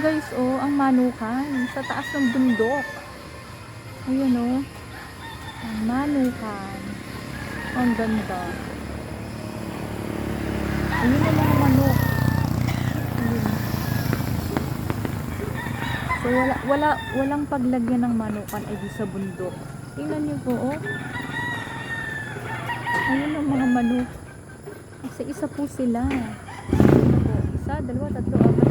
guys, oh, ang manukan sa taas ng bundok. Ayun, oh. Ang manukan. Ang ganda. Ayun ang mga manok. Ayun. So, walang paglagyan ng manukan ay di sa bundok. Tingnan niyo po, oh. Ayun ang mga manok. Kasi isa po sila. Isa, dalawa, tatlo, apat.